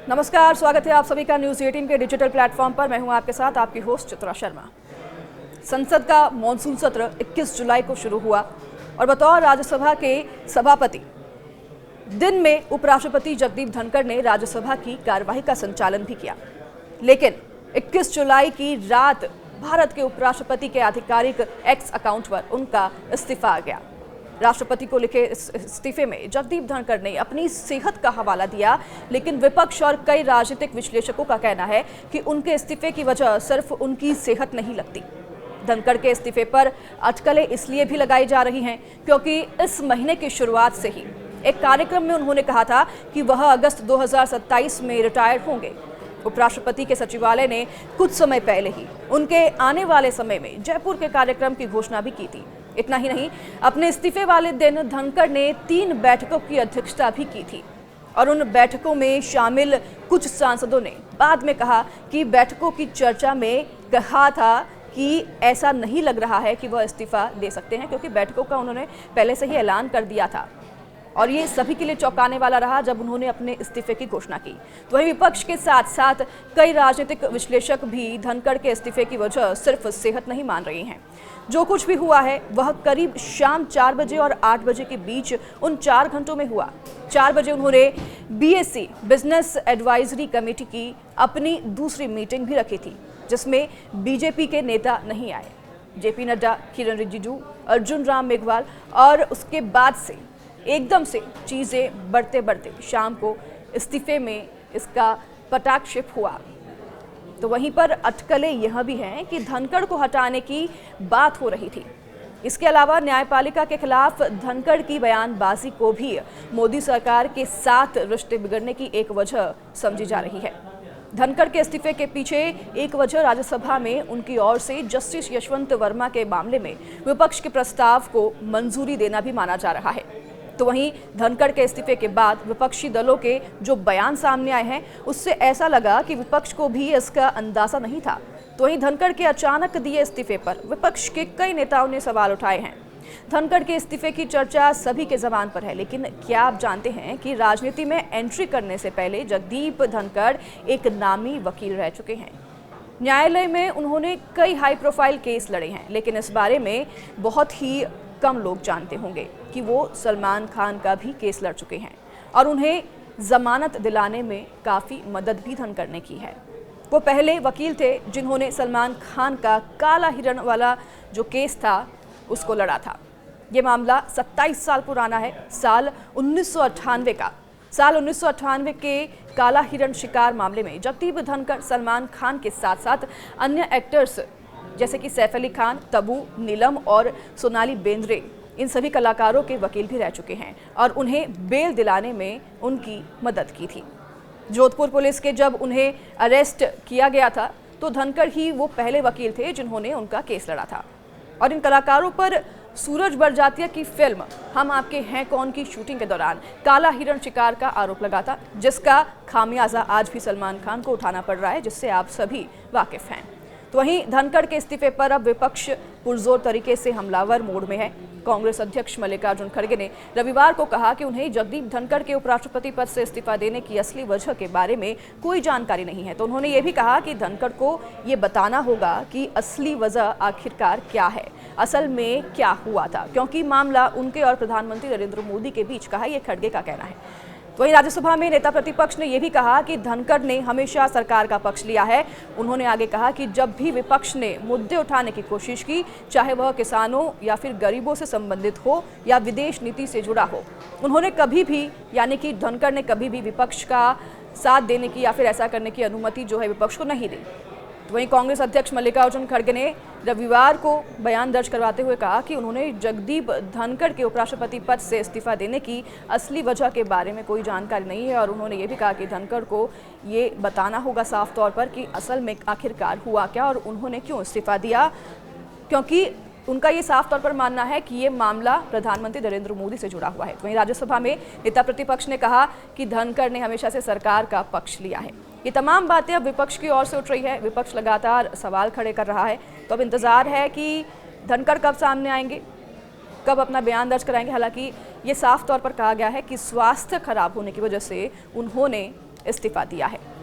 नमस्कार, स्वागत है आप सभी का न्यूज़ 18 के डिजिटल प्लेटफॉर्म पर। मैं हूं आपके साथ आपकी होस्ट चित्रा शर्मा। संसद का मॉनसून सत्र 21 जुलाई को शुरू हुआ और बतौर राज्यसभा के सभापति दिन में उपराष्ट्रपति जगदीप धनखड़ ने राज्यसभा की कार्यवाही का संचालन भी किया। लेकिन 21 जुलाई की रात भारत के उपराष्ट्रपति के आधिकारिक एक्स अकाउंट पर उनका इस्तीफा आ गया। राष्ट्रपति को लिखे इस इस्तीफे में जगदीप धनखड़ ने अपनी सेहत का हवाला दिया, लेकिन विपक्ष और कई राजनीतिक विश्लेषकों का कहना है कि उनके इस्तीफे की वजह सिर्फ उनकी सेहत नहीं लगती। धनखड़ के इस्तीफे पर अटकलें इसलिए भी लगाई जा रही हैं क्योंकि इस महीने की शुरुआत से ही एक कार्यक्रम में उन्होंने कहा था कि वह अगस्त 2027 में रिटायर होंगे। उपराष्ट्रपति के सचिवालय ने कुछ समय पहले ही उनके आने वाले समय में जयपुर के कार्यक्रम की घोषणा भी की थी। इतना ही नहीं, अपने इस्तीफे वाले दिन धनखड़ ने 3 बैठकों की अध्यक्षता भी की थी और उन बैठकों में शामिल कुछ सांसदों ने बाद में कहा कि बैठकों की चर्चा में कहा था कि ऐसा नहीं लग रहा है कि वह इस्तीफा दे सकते हैं, क्योंकि बैठकों का उन्होंने पहले से ही ऐलान कर दिया था और ये सभी के लिए चौंकाने वाला रहा जब उन्होंने अपने इस्तीफे की घोषणा की। तो वहीं विपक्ष के साथ साथ कई राजनीतिक विश्लेषक भी धनखड़ के इस्तीफे की वजह सिर्फ सेहत नहीं मान रही हैं। जो कुछ भी हुआ है वह करीब शाम 4 बजे और 8 बजे के बीच उन 4 घंटों में हुआ। 4 बजे उन्होंने बीएससी बिजनेस एडवाइजरी कमेटी की अपनी दूसरी मीटिंग भी रखी थी, जिसमें बीजेपी के नेता नहीं आए। जेपी नड्डा, किरण रिजिजू, अर्जुन राम मेघवाल और उसके बाद से एकदम से चीज़ें बढ़ते बढ़ते शाम को इस्तीफे में इसका पटाक्षेप हुआ। तो वहीं पर अटकलें यह भी हैं कि धनखड़ को हटाने की बात हो रही थी। इसके अलावा न्यायपालिका के खिलाफ धनखड़ की बयानबाजी को भी मोदी सरकार के साथ रिश्ते बिगड़ने की एक वजह समझी जा रही है। धनखड़ के इस्तीफे के पीछे एक वजह राज्यसभा में उनकी ओर से जस्टिस यशवंत वर्मा के मामले में विपक्ष के प्रस्ताव को मंजूरी देना भी माना जा रहा है। तो वहीं धनखड़ के इस्तीफे के बाद विपक्षी दलों के जो बयान सामने आए हैं उससे ऐसा लगा कि विपक्ष को भी इसका अंदाजा नहीं था। तो वहीं धनखड़ के अचानक दिए इस्तीफे पर विपक्ष के कई नेताओं ने सवाल उठाए हैं। धनखड़ के इस्तीफे की चर्चा सभी के ज़बान पर है, लेकिन क्या आप जानते हैं कि राजनीति में एंट्री करने से पहले जगदीप धनखड़ एक नामी वकील रह चुके हैं। न्यायालय में उन्होंने कई हाई प्रोफाइल केस लड़े हैं, लेकिन इस बारे में बहुत ही कम लोग जानते होंगे कि वो सलमान खान का भी केस लड़ चुके हैं और उन्हें जमानत दिलाने में काफ़ी मदद भी धनखड़ ने की है। वो पहले वकील थे जिन्होंने सलमान खान का काला हिरण वाला जो केस था उसको लड़ा था। ये मामला 27 साल पुराना है, साल 1998 का। साल 1998 के काला हिरण शिकार मामले में जगदीप धनखड़ सलमान खान के साथ साथ अन्य एक्टर्स जैसे कि सैफ अली खान, तबू, नीलम और सोनाली बेंद्रे, इन सभी कलाकारों के वकील भी रह चुके हैं और उन्हें बेल दिलाने में उनकी मदद की थी। जोधपुर पुलिस के जब उन्हें अरेस्ट किया गया था तो धनखड़ ही वो पहले वकील थे जिन्होंने उनका केस लड़ा था। और इन कलाकारों पर सूरज बड़जात्या की फिल्म हम आपके हैं कौन की शूटिंग के दौरान काला हिरण शिकार का आरोप लगा था, जिसका खामियाजा आज भी सलमान खान को उठाना पड़ रहा है, जिससे आप सभी वाकिफ हैं। तो वहीं धनखड़ के इस्तीफे पर अब विपक्ष पुरजोर तरीके से हमलावर मोड में है। कांग्रेस अध्यक्ष मल्लिकार्जुन खड़गे ने रविवार को कहा कि उन्हें जगदीप धनखड़ के उपराष्ट्रपति पद से इस्तीफा देने की असली वजह के बारे में कोई जानकारी नहीं है। तो उन्होंने ये भी कहा कि धनखड़ को ये बताना होगा कि असली वजह आखिरकार क्या है, असल में क्या हुआ था, क्योंकि मामला उनके और प्रधानमंत्री नरेंद्र मोदी के बीच का है, ये खड़गे का कहना है। तो वहीं राज्यसभा में नेता प्रतिपक्ष ने यह भी कहा कि धनखड़ ने हमेशा सरकार का पक्ष लिया है। उन्होंने आगे कहा कि जब भी विपक्ष ने मुद्दे उठाने की कोशिश की, चाहे वह किसानों या फिर गरीबों से संबंधित हो या विदेश नीति से जुड़ा हो, उन्होंने कभी भी यानी कि धनखड़ ने कभी भी विपक्ष का साथ देने की या फिर ऐसा करने की अनुमति जो है विपक्ष को नहीं दी। तो वहीं कांग्रेस अध्यक्ष मल्लिकार्जुन खड़गे ने रविवार को बयान दर्ज करवाते हुए कहा कि उन्होंने जगदीप धनखड़ के उपराष्ट्रपति पद से इस्तीफा देने की असली वजह के बारे में कोई जानकारी नहीं है और उन्होंने ये भी कहा कि धनखड़ को ये बताना होगा साफ तौर पर कि असल में आखिरकार हुआ क्या और उन्होंने क्यों इस्तीफा दिया, क्योंकि उनका ये साफ तौर पर मानना है कि ये मामला प्रधानमंत्री नरेंद्र मोदी से जुड़ा हुआ है। वहीं राज्यसभा में नेता प्रतिपक्ष ने कहा कि धनखड़ ने हमेशा से सरकार का पक्ष लिया है। ये तमाम बातें अब विपक्ष की ओर से उठ रही है। विपक्ष लगातार सवाल खड़े कर रहा है, तो अब इंतजार है कि धनखड़ कब सामने आएंगे, कब अपना बयान दर्ज कराएंगे। हालांकि ये साफ तौर पर कहा गया है कि स्वास्थ्य खराब होने की वजह से उन्होंने इस्तीफा दिया है।